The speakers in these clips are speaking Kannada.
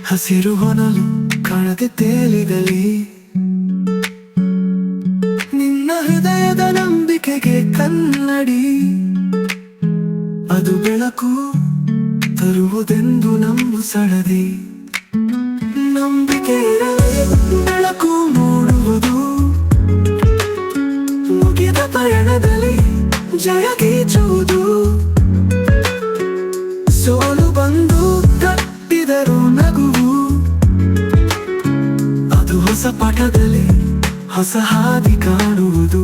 ಹಸಿರು ಹೊನಲು ಕಾಣದೆ ತೇಲಿಗಲಿ, ನಿನ್ನ ಹೃದಯದ ನಂಬಿಕೆಗೆ ಕನ್ನಡಿ, ಅದು ಬೆಳಕು ತರುವುದೆಂದು ನಂಬು ಸಡದಿ. ನಂಬಿಕೆ ಬೆಳಕು ಮೂಡುವುದು, ಮುಗಿದ ಪಯಣದಲ್ಲಿ ಜಯ ಗೀಚುವುದು. ಸೋಲು ಬಂದು ತಟ್ಟಿದರೂ ನಗುವು, ಅದು ಹೊಸ ಪಾಠದಲ್ಲಿ ಹೊಸ ಹಾದಿ ಕಾಣುವುದು.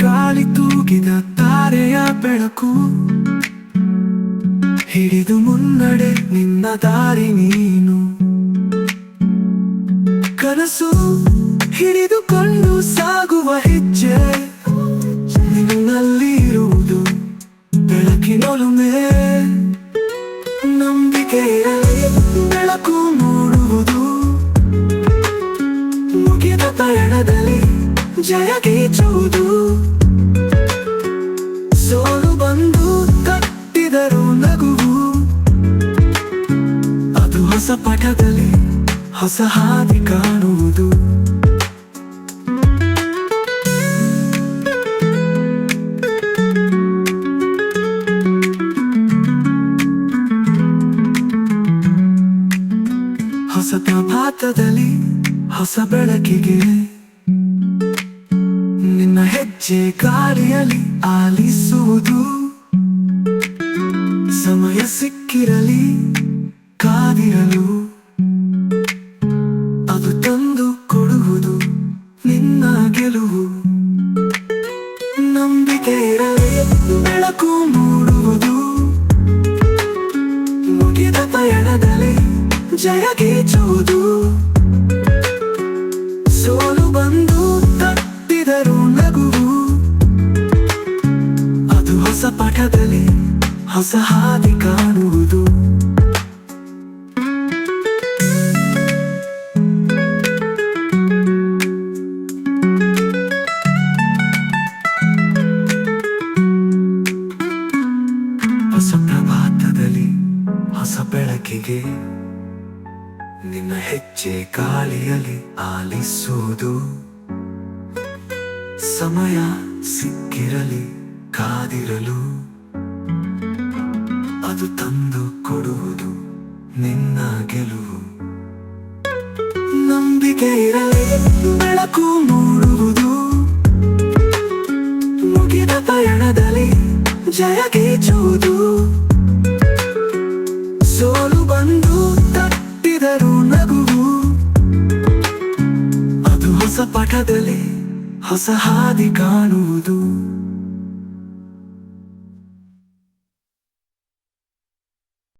ಗಾಳಿ ತೂಗಿದ ತಾರೆಯ ಬೆಳಕು ಹಿಡಿದು ಮುನ್ನಡೆ ನಿನ್ನ ದಾರಿ ನೀನು. ಕನಸು ಹಿಡಿದುಕೊಂಡು ಸಾಗುವ ಹೆಜ್ಜೆ ನಿನ್ನಲ್ಲಿ ಇರುವುದು ಬೆಳಕಿನೊಲುಮೆ. ನಂಬಿಕೆಯಲ್ಲಿ ಬೆಳಕು ಮೂಡುವುದು, ಮುಗಿದ ಪಯಣದಲ್ಲಿ ಜಯ ಗೀಚುವುದು. ಸೋಲು ಬಂದು ತಟ್ಟಿದರೂ ನಗುವು, ಅದು ಹೊಸ ಪಾಠದಲ್ಲಿ ಹೊಸ ಹಾದಿ ಕಾಣುವುದು. ಹೊಸ ಪ್ರಭಾತದಲ್ಲಿ ಹೊಸ ಬೆಳಕಿಗೆ ನಿನ್ನ ಹೆಜ್ಜೆ ಗಾಳಿಯಲ್ಲಿ ಆಲಿಸುವುದು. ಸಮಯ ಸಿಕ್ಕಿರಲಿ ಕಾದಿರಲು, ಅದು ತಂದು ಕೊಡುವುದು ನಿನ್ನ ಗೆಲುವು. ನಂಬಿಕೆ ಇರಲಿ ಬೆಳಕು ಮೂಡುವುದು, ಮುಗಿದ ಪಯಣದಲ್ಲಿ ಜಯ ಗೀಚುವುದು. ಸೋಲು ಬಂದು ತಟ್ಟಿದರೂ ನಗುವು, ಅದು ಹೊಸ ಪಾಠದಲ್ಲಿ ಹೊಸ ಹಾದಿ ಕಾಣುವುದು. ಹೊಸ ಪ್ರಭಾತದಲ್ಲಿ ಹೊಸ ಬೆಳಕಿಗೆ ನಿನ್ನ ಹೆಜ್ಜೆ ಗಾಳಿಯಲ್ಲಿ ಆಲಿಸುವುದು. ಸಮಯ ಸಿಕ್ಕಿರಲಿ ಕಾದಿರಲು, ಅದು ತಂದು ಕೊಡುವುದು ನಿನ್ನ ಗೆಲುವು. ನಂಬಿಕೆ ಇರಲಿ ಬೆಳಕು ಮೂಡುವುದು, ಮುಗಿದ ಪಯಣದಲ್ಲಿ ಜಯ ಗೀಚುವುದು. ಸೋಲು ಬಂದು ತಟ್ಟಿದರೂ ನಗುವು, ಅದು ಹೊಸ ಪಾಠದಲ್ಲಿ ಹೊಸ ಹಾದಿ ಕಾಣುವುದು.